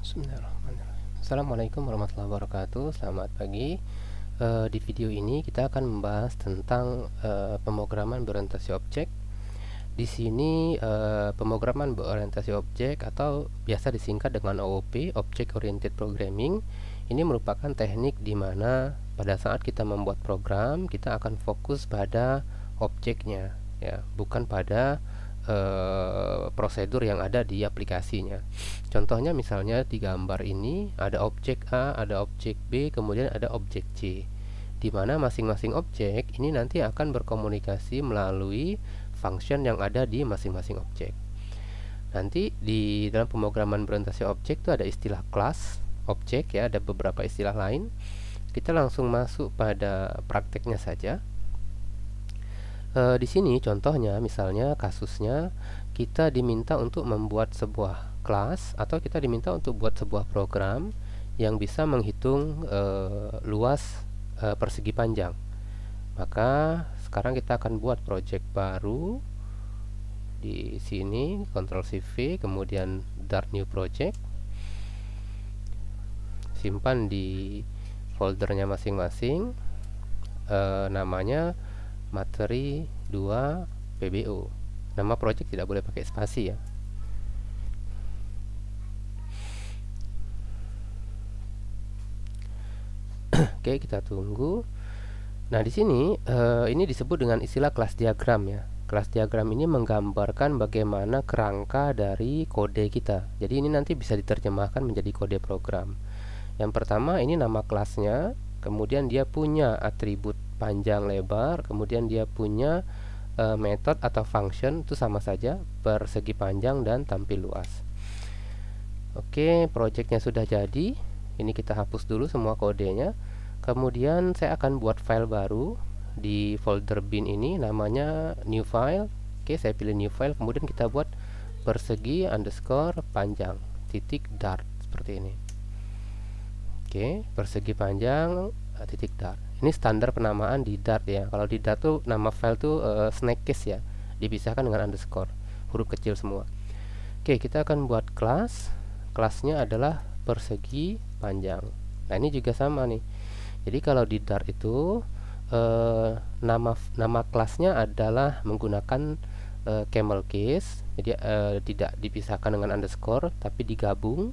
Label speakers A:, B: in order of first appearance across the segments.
A: Bismillahirrahmanirrahim. Assalamualaikum warahmatullahi wabarakatuh. Selamat pagi. Di video ini kita akan membahas tentang pemrograman berorientasi objek. Di sini pemrograman berorientasi objek atau biasa disingkat dengan OOP, Object Oriented Programming. Ini merupakan teknik di mana pada saat kita membuat program, kita akan fokus pada objeknya, ya, bukan pada prosedur yang ada di aplikasinya. Contohnya misalnya di gambar ini ada objek A, ada objek B, kemudian ada objek C, di mana masing-masing objek ini nanti akan berkomunikasi melalui function yang ada di masing-masing objek. Nanti di dalam pemrograman berorientasi objek itu ada istilah kelas objek, ya, ada beberapa istilah lain. Kita langsung masuk pada prakteknya saja. Di sini contohnya, misalnya kasusnya kita diminta untuk membuat sebuah kelas atau kita diminta untuk buat sebuah program yang bisa menghitung luas persegi panjang. Maka sekarang kita akan buat project baru. Di sini Ctrl C V, kemudian Start New Project, simpan di foldernya masing-masing. Namanya materi 2 PBO. Nama project tidak boleh pakai spasi, ya. Oke, kita tunggu. Nah, di sini ini disebut dengan istilah kelas diagram, ya. Kelas diagram ini menggambarkan bagaimana kerangka dari kode kita. Jadi ini nanti bisa diterjemahkan menjadi kode program. Yang pertama ini nama kelasnya, kemudian dia punya atribut panjang lebar, kemudian dia punya method atau function, itu sama saja, persegi panjang dan tampil luas. Oke, projectnya sudah jadi. Ini kita hapus dulu semua kodenya. Kemudian saya akan buat file baru di folder bin ini, namanya new file. Oke, saya pilih new file, kemudian kita buat persegi underscore panjang titik dart seperti ini. Oke, persegi panjang titik dart. Ini standar penamaan di Dart, ya. Kalau di Dart tuh nama file tuh snake case, ya, dipisahkan dengan underscore, huruf kecil semua. Oke, kita akan buat kelas. Kelasnya adalah persegi panjang. Nah, ini juga sama nih. Jadi kalau di Dart itu nama kelasnya adalah menggunakan camel case. Jadi tidak dipisahkan dengan underscore, tapi digabung.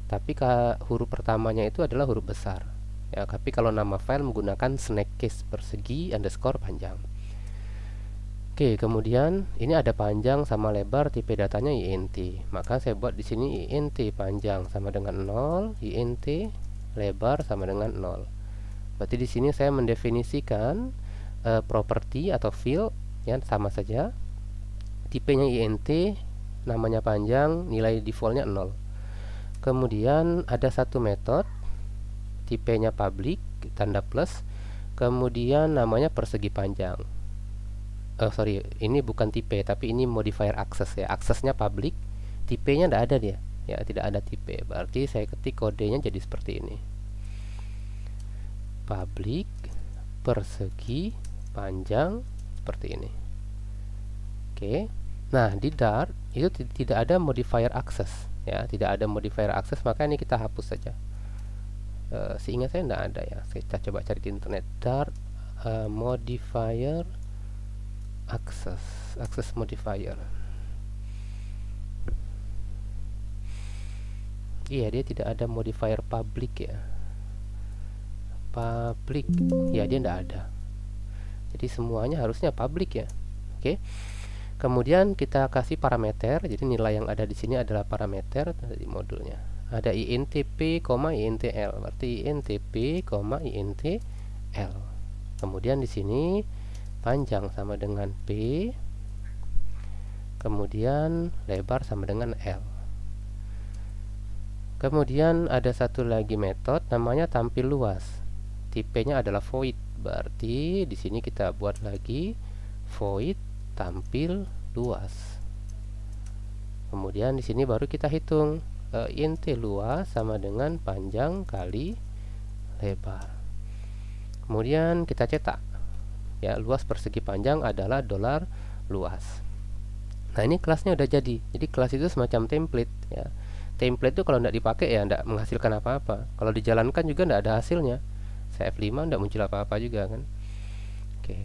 A: Tapi huruf pertamanya itu adalah huruf besar. Ya, tapi kalau nama file menggunakan snake case persegi underscore panjang. Oke, kemudian ini ada panjang sama lebar, tipe datanya int. Maka saya buat di sini int panjang sama dengan 0, int lebar sama dengan 0. Berarti di sini saya mendefinisikan properti atau field, ya, sama saja. Tipenya int, namanya panjang, nilai defaultnya 0. Kemudian ada satu metode, tipenya public, tanda plus, kemudian namanya persegi panjang. Sorry, ini bukan tipe, tapi ini modifier access, ya. Aksesnya public, tipenya tidak ada dia, ya, tidak ada tipe. Berarti saya ketik kodenya jadi seperti ini, public persegi panjang, seperti ini. Oke. Nah, di Dart itu tidak ada modifier access, ya, tidak ada modifier access, maka ini kita hapus saja. Seingat saya tidak ada, ya. Kita coba cari di internet. Dart modifier access modifier. Iya, dia tidak ada modifier public, ya. Public, ya, dia tidak ada. Jadi semuanya harusnya public, ya. Oke. Kemudian kita kasih parameter. Jadi nilai yang ada di sini adalah parameter dari modulnya. Ada intp, intl, berarti intp, intl. Kemudian di sini panjang sama dengan p, kemudian lebar sama dengan l. Kemudian ada satu lagi metode namanya tampil luas. Tipenya adalah void. Berarti di sini kita buat lagi void tampil luas. Kemudian di sini baru kita hitung int luas sama dengan panjang kali lebar. Kemudian kita cetak, ya, luas persegi panjang adalah $luas. Nah, ini kelasnya udah jadi. Jadi kelas itu semacam template, ya. template itu kalau tidak dipakai ya tidak menghasilkan apa-apa. Kalau dijalankan juga tidak ada hasilnya. Saya F5 tidak muncul apa-apa juga kan. Oke.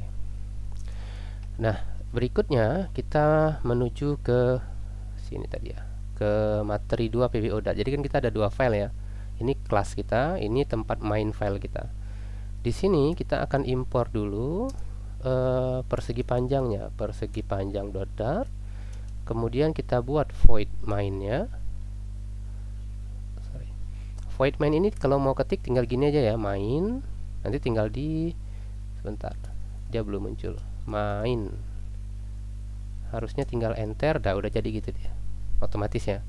A: Nah, berikutnya kita menuju ke sini tadi ya, ke materi 2 PBO.dat. Jadi kan kita ada dua file ya. Ini kelas kita, ini tempat main file kita. Di sini kita akan impor dulu persegi panjangnya, persegi panjang.dart. Kemudian kita buat void main-nya. Void main ini kalau mau ketik tinggal gini aja ya, main. Nanti tinggal di sebentar, dia belum muncul. Main. Harusnya tinggal enter, udah jadi gitu dia. Otomatis ya.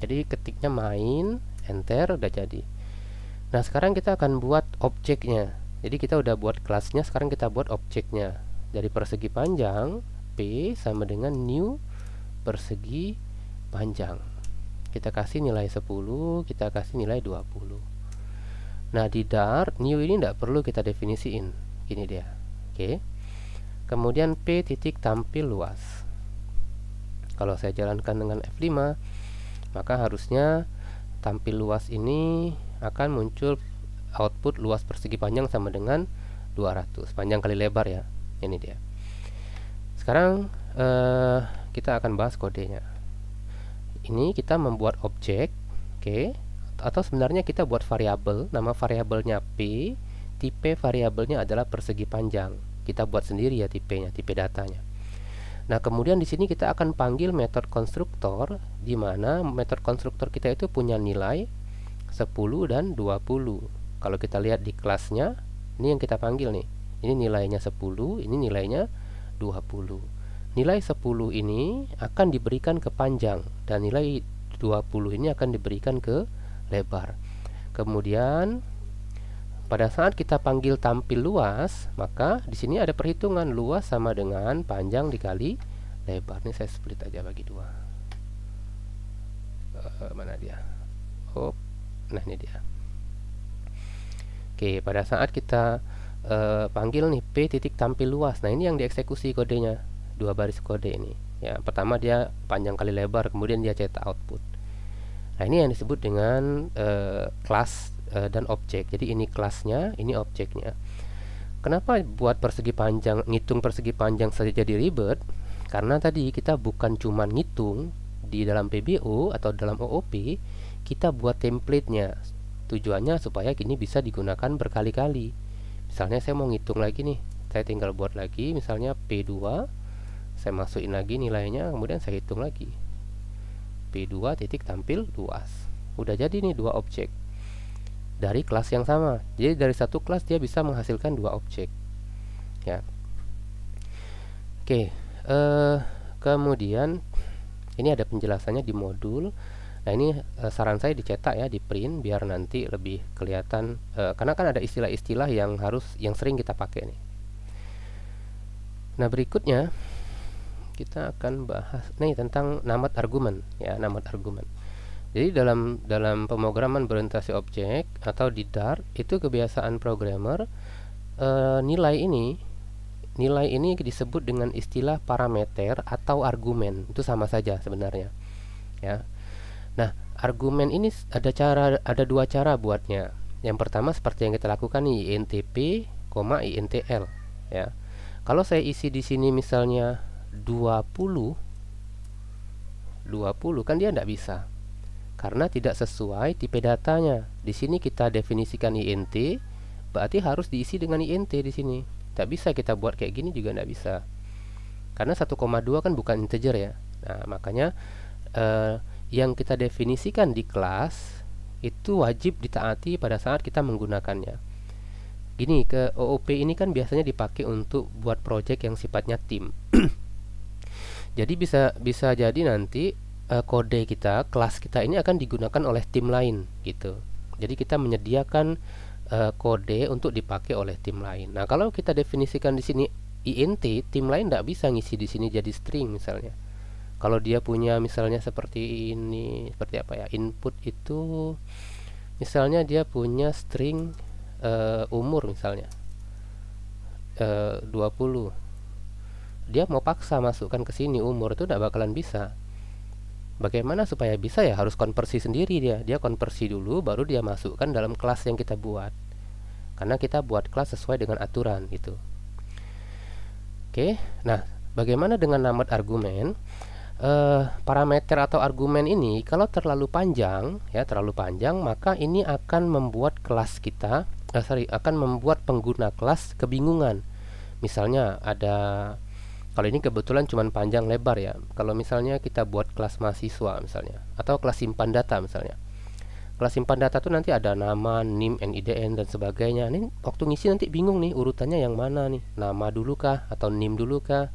A: Jadi ketiknya main, enter, udah jadi. Nah, sekarang kita akan buat objeknya. Jadi kita udah buat kelasnya, sekarang kita buat objeknya. Dari persegi panjang P sama dengan new persegi panjang. Kita kasih nilai 10, kita kasih nilai 20. Nah, di Dart new ini tidak perlu kita definisiin. Gini dia. Oke. Kemudian P titik tampil luas. Kalau saya jalankan dengan F5, maka harusnya tampil luas ini akan muncul output luas persegi panjang sama dengan 200. Panjang kali lebar ya. Ini dia. Sekarang kita akan bahas kodenya. Ini kita membuat objek, oke, atau sebenarnya kita buat variabel, nama variabelnya P, tipe variabelnya adalah persegi panjang. Kita buat sendiri ya tipenya, tipe datanya. Nah, kemudian di sini kita akan panggil metode konstruktor, di mana metode konstruktor kita itu punya nilai 10 dan 20. Kalau kita lihat di kelasnya, ini yang kita panggil nih. Ini nilainya 10, ini nilainya 20. Nilai 10 ini akan diberikan ke panjang dan nilai 20 ini akan diberikan ke lebar. Kemudian pada saat kita panggil tampil luas, maka di sini ada perhitungan luas sama dengan panjang dikali lebar. Ini saya split aja bagi dua. Mana dia? Oh, nah ini dia. Oke, pada saat kita panggil nih P titik tampil luas. Nah, ini yang dieksekusi kodenya. Dua baris kode ini ya. Pertama dia panjang kali lebar, kemudian dia cetak output. Nah, ini yang disebut dengan kelas dan objek. Jadi ini kelasnya, ini objeknya. Kenapa buat persegi panjang, ngitung persegi panjang saja jadi ribet? Karena tadi kita bukan cuma ngitung di dalam PBO atau dalam OOP, kita buat template-nya. Tujuannya supaya ini bisa digunakan berkali-kali. Misalnya saya mau ngitung lagi nih, saya tinggal buat lagi misalnya P2, saya masukin lagi nilainya, kemudian saya hitung lagi P2 titik tampil luas. Udah jadi nih dua objek dari kelas yang sama. Jadi dari satu kelas dia bisa menghasilkan dua objek ya. Oke, kemudian ini ada penjelasannya di modul. Nah, ini saran saya dicetak ya, di print biar nanti lebih kelihatan, karena kan ada istilah-istilah yang sering kita pakai nih. Nah, berikutnya kita akan bahas nih tentang namat argumen ya, namat argumen. Jadi dalam pemrograman berorientasi objek atau di Dart itu kebiasaan programmer, nilai ini disebut dengan istilah parameter atau argumen. Itu sama saja sebenarnya ya. Nah, argumen ini ada dua cara buatnya. Yang pertama seperti yang kita lakukan nih, intp, intl ya. Kalau saya isi di sini misalnya 20 kan dia tidak bisa karena tidak sesuai tipe datanya. Di sini kita definisikan int, berarti harus diisi dengan int di sini. Tidak bisa kita buat kayak gini juga tidak bisa. Karena 1,2 kan bukan integer ya. Nah, makanya yang kita definisikan di kelas itu wajib ditaati pada saat kita menggunakannya. Gini, ke OOP ini kan biasanya dipakai untuk buat project yang sifatnya tim. Jadi bisa jadi nanti kode kita, kelas kita ini akan digunakan oleh tim lain gitu. Jadi kita menyediakan kode untuk dipakai oleh tim lain. Nah, kalau kita definisikan di sini int, tim lain tidak bisa ngisi di sini jadi string misalnya. Kalau dia punya misalnya seperti ini, seperti apa ya? Input itu misalnya dia punya string umur misalnya 20. Dia mau paksa masukkan ke sini umur, itu tidak bakalan bisa. Bagaimana supaya bisa ya? Harus konversi sendiri dia konversi dulu baru dia masukkan dalam kelas yang kita buat, karena kita buat kelas sesuai dengan aturan gitu. Oke, nah bagaimana dengan named argumen? Parameter atau argumen ini kalau terlalu panjang ya, maka ini akan membuat kelas kita akan membuat pengguna kelas kebingungan. Misalnya kalau ini kebetulan cuma panjang lebar ya. Kalau misalnya kita buat kelas mahasiswa misalnya, atau kelas simpan data misalnya. Kelas simpan data tuh nanti ada nama, NIM, NIDN dan sebagainya. Ini waktu ngisi nanti bingung nih urutannya yang mana nih, nama dulu kah atau NIM dulu kah?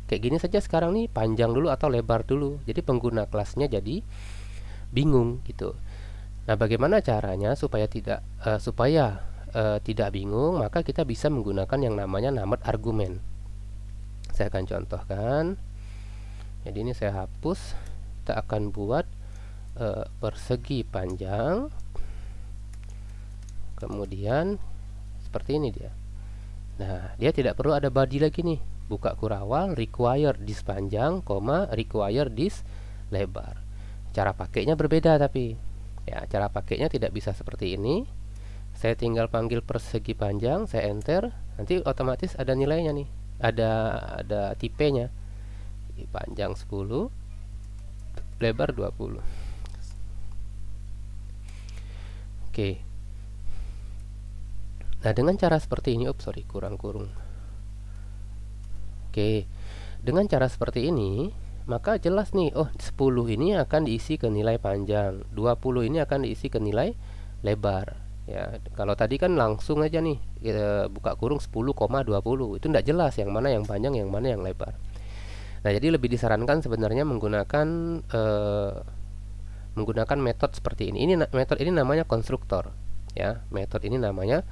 A: Kayak gini saja sekarang nih, panjang dulu atau lebar dulu. Jadi pengguna kelasnya jadi bingung gitu. Nah, bagaimana caranya supaya tidak bingung? Maka kita bisa menggunakan yang namanya named argumen. Saya akan contohkan. Jadi ini saya hapus. Kita akan buat persegi panjang. Kemudian seperti ini dia. Nah, dia tidak perlu ada body lagi nih. Buka kurawal, require this panjang, require this lebar. Cara pakainya berbeda tapi ya, cara pakainya tidak bisa seperti ini. Saya tinggal panggil persegi panjang, saya enter, nanti otomatis ada nilainya nih. Ada tipenya. Panjang 10, lebar 20. Oke. Nah, dengan cara seperti ini, kurung. Oke, dengan cara seperti ini, maka jelas nih, 10 ini akan diisi ke nilai panjang, 20 ini akan diisi ke nilai lebar. Ya, kalau tadi kan langsung aja nih, buka kurung 10,20, itu tidak jelas yang mana yang panjang, yang mana yang lebar. Nah, jadi lebih disarankan sebenarnya menggunakan metode seperti ini. Metode ini namanya konstruktor. Ya, metode ini namanya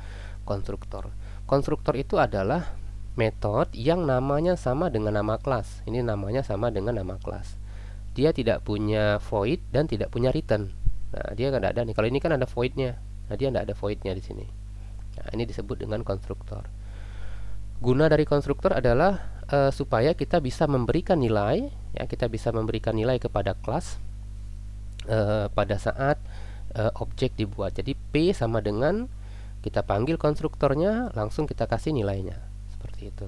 A: konstruktor. Konstruktor itu adalah metode yang namanya sama dengan nama kelas. Ini namanya sama dengan nama kelas. Dia tidak punya void dan tidak punya return. Nah, dia nggak ada nih. Kalau ini kan ada voidnya. Nah, dia nggak ada voidnya di sini. Nah, ini disebut dengan konstruktor. Guna dari konstruktor adalah supaya kita bisa memberikan nilai, ya, kita bisa memberikan nilai kepada kelas pada saat objek dibuat. Jadi P sama dengan kita panggil konstruktornya, langsung kita kasih nilainya. Seperti itu.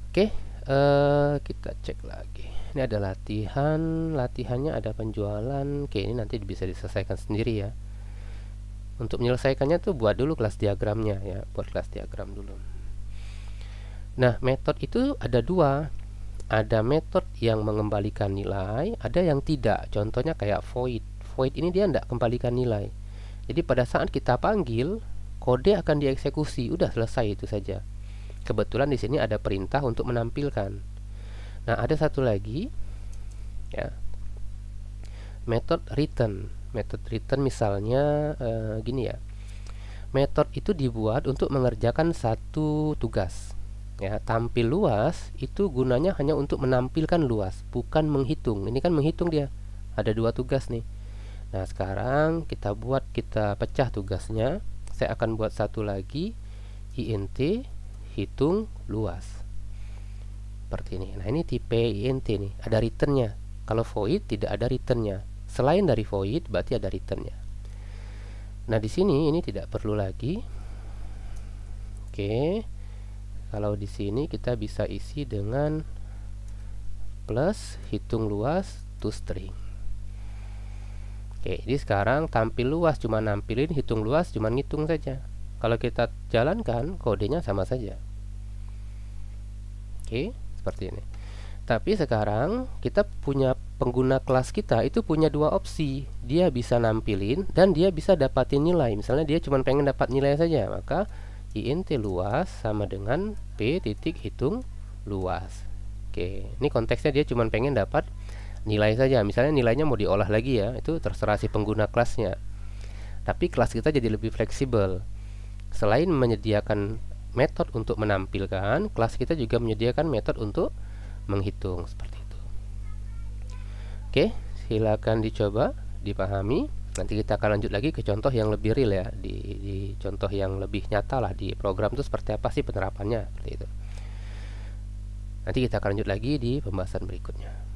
A: Oke, kita cek lagi. Ini ada latihannya ada penjualan. Oke, ini nanti bisa diselesaikan sendiri ya. Untuk menyelesaikannya tuh buat dulu kelas diagramnya ya, buat kelas diagram dulu. Nah, metode itu ada dua. Ada metode yang mengembalikan nilai, ada yang tidak. Contohnya kayak void. Void ini dia tidak kembalikan nilai. Jadi pada saat kita panggil, kode akan dieksekusi, udah selesai itu saja. Kebetulan di sini ada perintah untuk menampilkan. Nah, ada satu lagi ya. Metode return. Metode return misalnya gini ya. Metode itu dibuat untuk mengerjakan satu tugas. Ya, tampil luas itu gunanya hanya untuk menampilkan luas, bukan menghitung. Ini kan menghitung dia. Ada dua tugas nih. Nah, sekarang kita pecah tugasnya. Saya akan buat satu lagi, int hitung luas, seperti ini. Nah, ini tipe int nih, ada returnnya. Kalau void tidak ada returnnya. Selain dari void berarti ada returnnya. Nah, di sini ini tidak perlu lagi. Oke, kalau di sini kita bisa isi dengan plus hitung luas toString. Oke, jadi sekarang tampil luas cuma nampilin, hitung luas cuma ngitung saja. Kalau kita jalankan, kodenya sama saja. Oke, seperti ini. Tapi sekarang kita punya pengguna kelas kita itu punya dua opsi. Dia bisa nampilin dan dia bisa dapatin nilai. Misalnya dia cuma pengen dapat nilai saja, maka int luas sama dengan p titik hitung luas. Oke, ini konteksnya dia cuma pengen dapat nilai saja. Misalnya nilainya mau diolah lagi ya, itu terserah si pengguna kelasnya. Tapi kelas kita jadi lebih fleksibel. Selain menyediakan metode untuk menampilkan, kelas kita juga menyediakan metode untuk menghitung, seperti itu. Oke, silakan dicoba, dipahami. Nanti kita akan lanjut lagi ke contoh yang lebih real ya, di contoh yang lebih nyata lah, di program itu seperti apa sih penerapannya, seperti itu. Nanti kita akan lanjut lagi di pembahasan berikutnya.